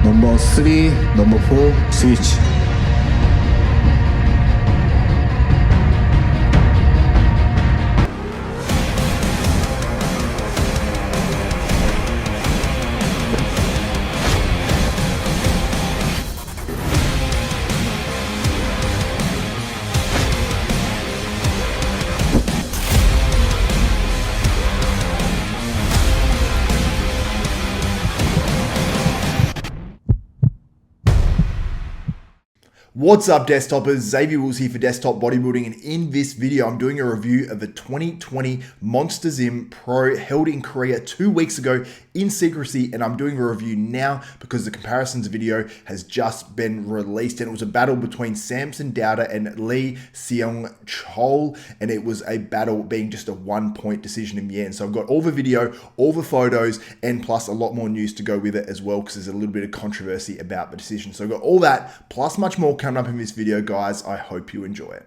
Number 3, number 4, switch. What's up, desktopers? Xavier Wills here for Desktop Bodybuilding, and in this video I'm doing a review of the 2020 MonsterZym Pro held in Korea 2 weeks ago in secrecy, and I'm doing a review now because the comparisons video has just been released, and it was a battle between Samson Dauda and Lee Seung Chul, and it was a battle being just a 1-point decision in the end. So I've got all the video, all the photos, and plus a lot more news to go with it as well, because there's a little bit of controversy about the decision. So I've got all that plus much more coming up in this video, guys. I hope you enjoy it.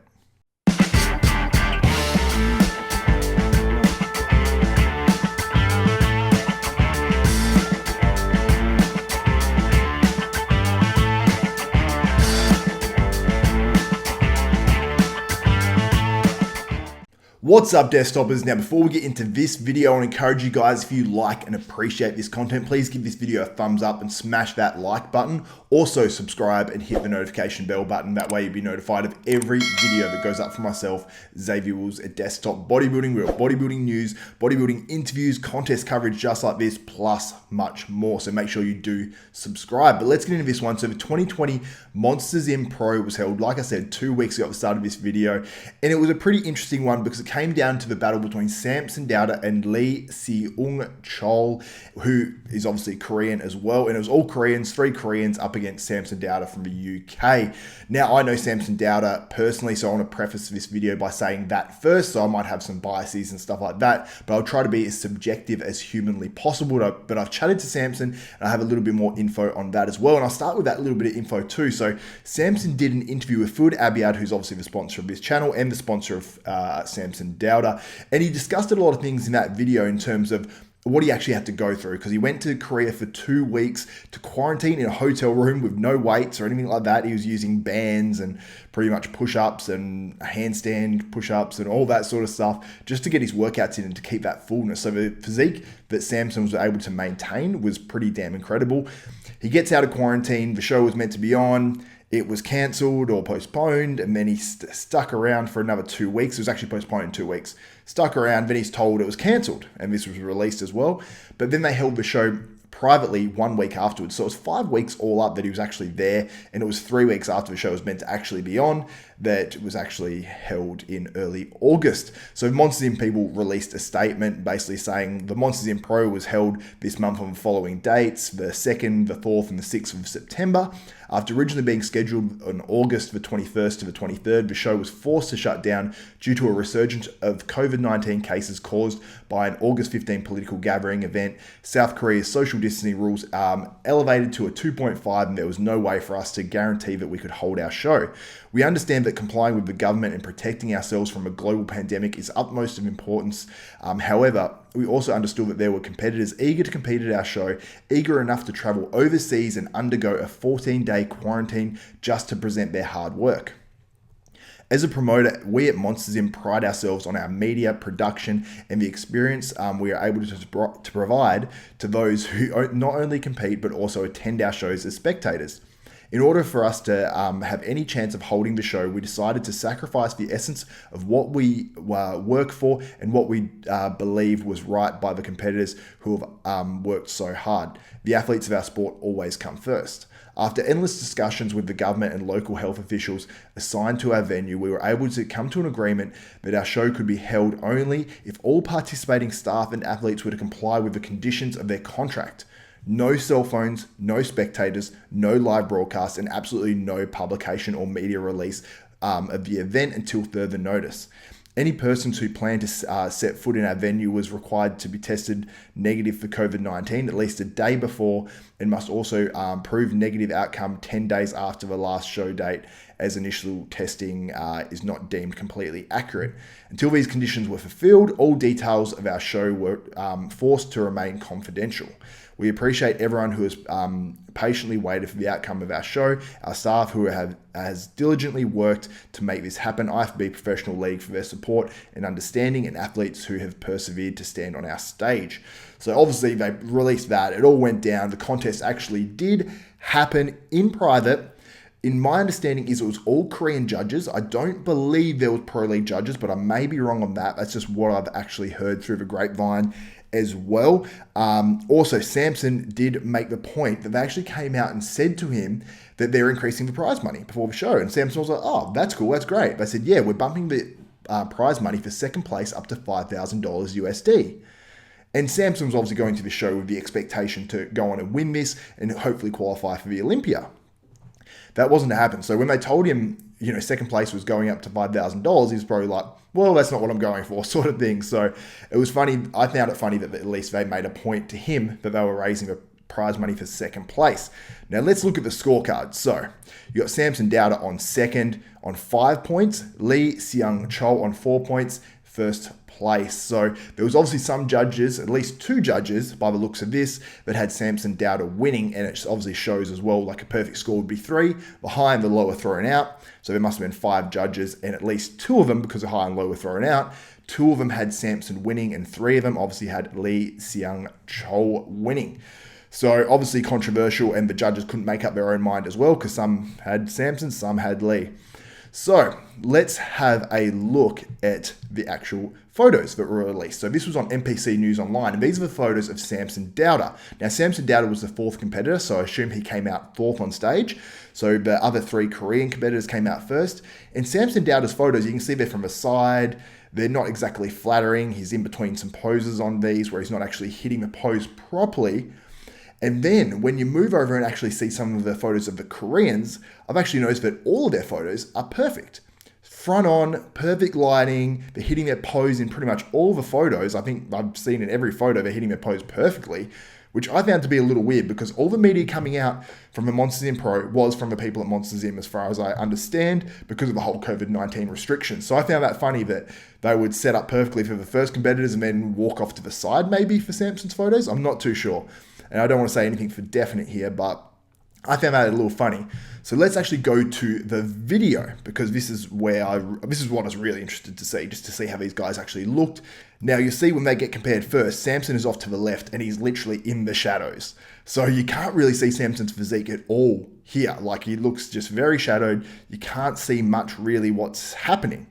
What's up, desktopers? Now, before we get into this video, I want to encourage you guys, if you like and appreciate this content, please give this video a thumbs up and smash that like button. Also, subscribe and hit the notification bell button. That way you'll be notified of every video that goes up for myself, Xavier Wills at Desktop Bodybuilding. We've got bodybuilding news, bodybuilding interviews, contest coverage just like this, plus much more. So make sure you do subscribe. But let's get into this one. So the 2020 MonsterZym Pro was held, like I said, 2 weeks ago at the start of this video. And it was a pretty interesting one because it came down to the battle between Samson Dauda and Lee Seung Chul, who is obviously Korean as well. And it was all Koreans, 3 Koreans up against Samson Dauda from the UK. Now, I know Samson Dauda personally, so I want to preface this video by saying that first, so I might have some biases and stuff like that, but I'll try to be as subjective as humanly possible. But I've chatted to Samson, and I have a little bit more info on that as well. And I'll start with that little bit of info too. So Samson did an interview with Food Abiad, who's obviously the sponsor of this channel and the sponsor of Samson Dauda, and he discussed a lot of things in that video in terms of what he actually had to go through, because he went to Korea for 2 weeks to quarantine in a hotel room with no weights or anything like that. He was using bands and pretty much push-ups and handstand push-ups and all that sort of stuff just to get his workouts in and to keep that fullness. So the physique that Samson was able to maintain was pretty damn incredible. He gets out of quarantine. The show was meant to be on. It was cancelled or postponed, and then he stuck around for another 2 weeks. It was actually postponed in 2 weeks. Stuck around, then he's told it was cancelled, and this was released as well. But then they held the show privately 1 week afterwards. So it was 5 weeks all up that he was actually there, and it was 3 weeks after the show was meant to actually be on that it was actually held in early August. So MonsterZym people released a statement basically saying the MonsterZym Pro was held this month on the following dates, the 2nd, the 4th, and the 6th of September. After originally being scheduled on August the 21st to the 23rd, the show was forced to shut down due to a resurgence of COVID-19 cases caused by an August 15 political gathering event. South Korea's social distancing rules elevated to a 2.5, and there was no way for us to guarantee that we could hold our show. We understand that complying with the government and protecting ourselves from a global pandemic is utmost of importance. However, we also understood that there were competitors eager to compete at our show, eager enough to travel overseas and undergo a 14-day quarantine just to present their hard work. As a promoter, we at MonsterZym pride ourselves on our media, production, and the experience we are able to provide to those who not only compete but also attend our shows as spectators. In order for us to have any chance of holding the show, we decided to sacrifice the essence of what we work for and what we believe was right by the competitors who have worked so hard. The athletes of our sport always come first. After endless discussions with the government and local health officials assigned to our venue, we were able to come to an agreement that our show could be held only if all participating staff and athletes were to comply with the conditions of their contract. No cell phones, no spectators, no live broadcasts, and absolutely no publication or media release of the event until further notice. Any persons who planned to set foot in our venue was required to be tested negative for COVID-19 at least a day before, and must also prove negative outcome 10 days after the last show date, as initial testing is not deemed completely accurate. Until these conditions were fulfilled, all details of our show were forced to remain confidential. We appreciate everyone who has patiently waited for the outcome of our show, our staff who has diligently worked to make this happen, IFBB Professional League for their support and understanding, and athletes who have persevered to stand on our stage. So obviously they released that. It all went down. The contest actually did happen in private. In my understanding is it was all Korean judges. I don't believe there was Pro League judges, but I may be wrong on that. That's just what I've actually heard through the grapevine as well. Also, Samson did make the point that they actually came out and said to him that they're increasing the prize money before the show. And Samson was like, oh, that's cool, that's great. They said, yeah, we're bumping the prize money for second place up to $5,000 USD. And Samson was obviously going to the show with the expectation to go on and win this and hopefully qualify for the Olympia. That wasn't to happen. So when they told him, second place was going up to $5,000, he was probably like, well, that's not what I'm going for, sort of thing. So it was funny. I found it funny that at least they made a point to him that they were raising the prize money for second place. Now let's look at the scorecards. So you got Samson Dauda on second on 5 points, Lee Seung Chul on 4 points, first place. So there was obviously some judges, at least 2 judges by the looks of this, that had Samson Dauda winning, and it obviously shows as well like a perfect score would be 3, the high and the low were thrown out. So there must have been 5 judges, and at least 2 of them, because the high and low were thrown out, 2 of them had Samson winning, and 3 of them obviously had Lee Seung Chul winning. So obviously controversial, and the judges couldn't make up their own mind as well, because some had Samson, some had Lee. So let's have a look at the actual photos that were released. So this was on NPC News Online, and these are the photos of Samson Dauda. Now, Samson Dauda was the 4th competitor, so I assume he came out 4th on stage. So the other 3 Korean competitors came out first. And Samson Dauda's photos, you can see they're from the side. They're not exactly flattering. He's in between some poses on these where he's not actually hitting the pose properly. And then when you move over and actually see some of the photos of the Koreans, I've actually noticed that all of their photos are perfect. Front on, perfect lighting, they're hitting their pose in pretty much all the photos. I think I've seen in every photo they're hitting their pose perfectly, which I found to be a little weird because all the media coming out from the MonsterZym Pro was from the people at MonsterZym, as far as I understand, because of the whole COVID-19 restrictions. So I found that funny that they would set up perfectly for the first competitors and then walk off to the side maybe for Samson's photos. I'm not too sure. And I don't want to say anything for definite here, but I found that a little funny. So let's actually go to the video, because this is what I was really interested to see, just to see how these guys actually looked. Now you see when they get compared first, Samson is off to the left and he's literally in the shadows. So you can't really see Samson's physique at all here. Like, he looks just very shadowed. You can't see much really what's happening.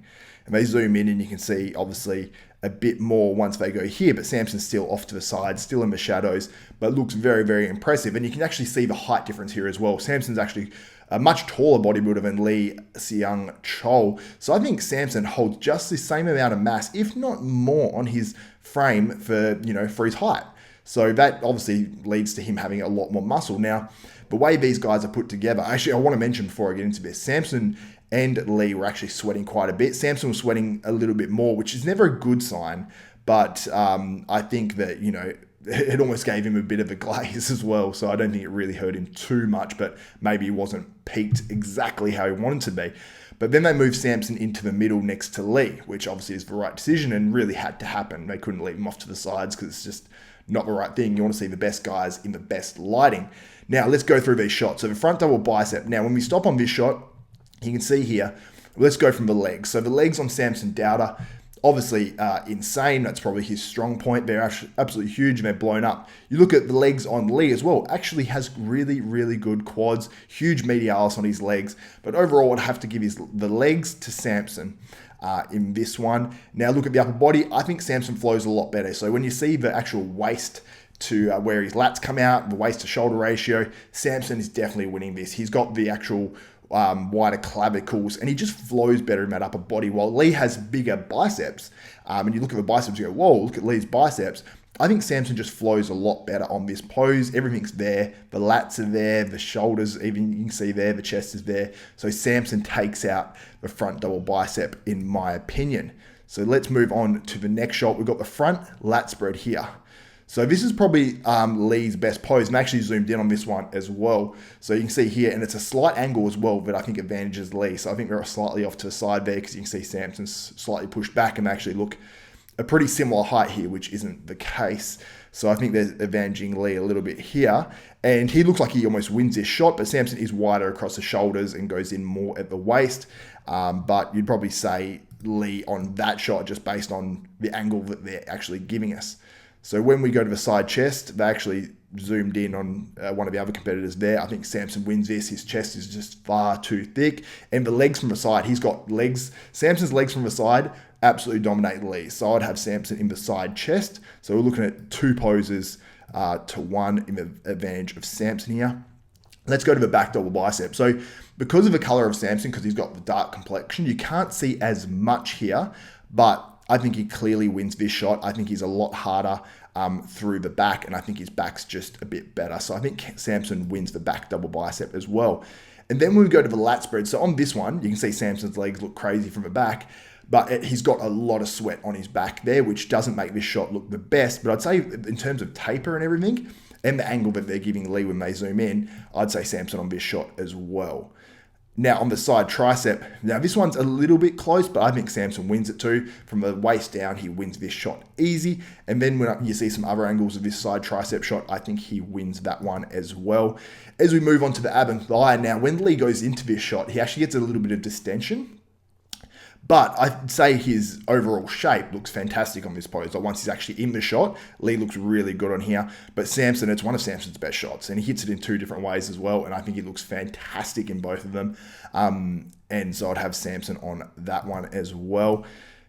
And they zoom in and you can see obviously a bit more once they go here, but Samson's still off to the side, still in the shadows, but looks very, very impressive. And you can actually see the height difference here as well. Samson's actually a much taller bodybuilder than Lee Seung Chul. So I think Samson holds just the same amount of mass, if not more, on his frame for his height. So that obviously leads to him having a lot more muscle. Now, the way these guys are put together, actually, I want to mention before I get into this, Samson and Lee were actually sweating quite a bit. Samson was sweating a little bit more, which is never a good sign, but I think that, it almost gave him a bit of a glaze as well. So I don't think it really hurt him too much, but maybe he wasn't peaked exactly how he wanted to be. But then they moved Samson into the middle next to Lee, which obviously is the right decision and really had to happen. They couldn't leave him off to the sides because it's just not the right thing. You want to see the best guys in the best lighting. Now let's go through these shots. So the front double bicep. Now when we stop on this shot, you can see here, let's go from the legs. So the legs on Samson Dauda, obviously insane. That's probably his strong point. They're actually absolutely huge and they're blown up. You look at the legs on Lee as well, actually has really, really good quads, huge medialis on his legs. But overall, I'd have to give the legs to Samson in this one. Now look at the upper body. I think Samson flows a lot better. So when you see the actual waist to where his lats come out, the waist to shoulder ratio, Samson is definitely winning this. He's got the actual wider clavicles, and he just flows better in that upper body, while Lee has bigger biceps. And you look at the biceps, you go, whoa, look at Lee's biceps. I think Samson just flows a lot better on this pose. Everything's there. The lats are there. The shoulders, even you can see there, the chest is there. So Samson takes out the front double bicep, in my opinion. So let's move on to the next shot. We've got the front lat spread here. So this is probably Lee's best pose, and I actually zoomed in on this one as well. So you can see here, and it's a slight angle as well that I think advantages Lee. So I think they're slightly off to the side there because you can see Samson's slightly pushed back, and they actually look a pretty similar height here, which isn't the case. So I think they're advantaging Lee a little bit here. And he looks like he almost wins this shot, but Samson is wider across the shoulders and goes in more at the waist. But you'd probably say Lee on that shot just based on the angle that they're actually giving us. So when we go to the side chest, they actually zoomed in on one of the other competitors there. I think Samson wins this. His chest is just far too thick. And the legs from the side, he's got legs. Samson's legs from the side absolutely dominate Lee. So I'd have Samson in the side chest. So we're looking at 2 poses to 1 in the advantage of Samson here. Let's go to the back double bicep. So because of the color of Samson, because he's got the dark complexion, you can't see as much here, but I think he clearly wins this shot. I think he's a lot harder through the back, and I think his back's just a bit better. So I think Samson wins the back double bicep as well. And then when we go to the lat spread, so on this one, you can see Samson's legs look crazy from the back, but he's got a lot of sweat on his back there, which doesn't make this shot look the best. But I'd say in terms of taper and everything, and the angle that they're giving Lee when they zoom in, I'd say Samson on this shot as well. Now on the side tricep, now this one's a little bit close, but I think Samson wins it too. From the waist down, he wins this shot easy. And then when you see some other angles of this side tricep shot, I think he wins that one as well. As we move on to the ab and thigh, now when Lee goes into this shot, he actually gets a little bit of distension. But I'd say his overall shape looks fantastic on this pose. Like once he's actually in the shot, Lee looks really good on here. But Samson, it's one of Samson's best shots. And he hits it in 2 different ways as well. And I think he looks fantastic in both of them. And so I'd have Samson on that one as well.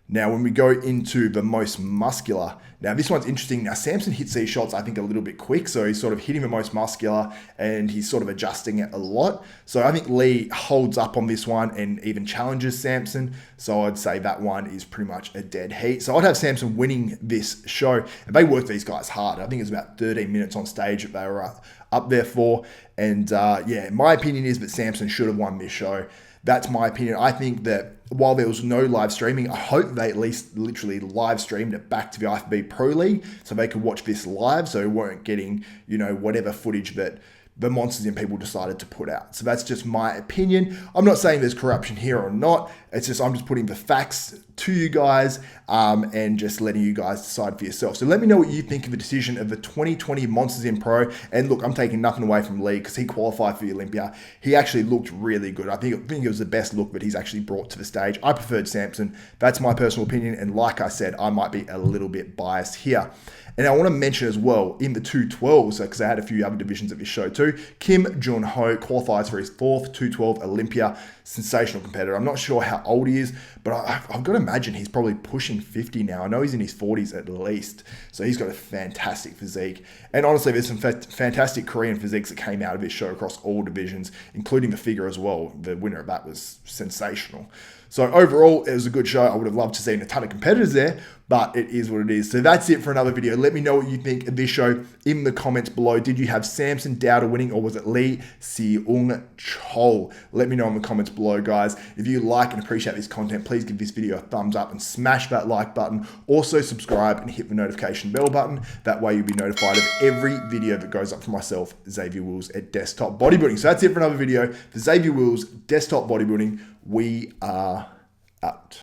Now, when we go into the most muscular, now this one's interesting. Now, Samson hits these shots, I think, a little bit quick. So he's sort of hitting the most muscular and he's sort of adjusting it a lot. So I think Lee holds up on this one and even challenges Samson. So I'd say that one is pretty much a dead heat. So I'd have Samson winning this show. And they worked these guys hard. I think it's about 13 minutes on stage that they were up there for. And yeah, my opinion is that Samson should have won this show. That's my opinion. I think that while there was no live streaming, I hope they at least literally live streamed it back to the IFBB Pro League so they could watch this live, so we weren't getting, you know, whatever footage that the MonsterZym people decided to put out. So that's just my opinion. I'm not saying there's corruption here or not. It's just I'm just putting the facts to you guys and just letting you guys decide for yourself. So let me know what you think of the decision of the 2020 MonsterZym Pro. And look, I'm taking nothing away from Lee because he qualified for the Olympia. He actually looked really good. I think it was the best look that he's actually brought to the stage. I preferred Samson. That's my personal opinion. And like I said, I might be a little bit biased here. And I want to mention as well, in the 212s, because I had a few other divisions of this show too, Jun Ho qualifies for his 4th 212 Olympia. Sensational competitor. I'm not sure how old he is, but I've got to imagine he's probably pushing 50 now. I know he's in his 40s at least. So he's got a fantastic physique. And honestly, there's some fantastic Korean physiques that came out of this show across all divisions, including the figure as well. The winner of that was sensational. So overall, it was a good show. I would have loved to see a ton of competitors there, but it is what it is. So that's it for another video. Let me know what you think of this show in the comments below. Did you have Samson Dauda winning, or was it Lee Seung Chul? Let me know in the comments below, guys. If you like and appreciate this content, please give this video a thumbs up and smash that like button. Also subscribe and hit the notification bell button. That way you'll be notified of every video that goes up for myself, Xavier Wills at Desktop Bodybuilding. So that's it for another video. For Xavier Wills, Desktop Bodybuilding, we are out.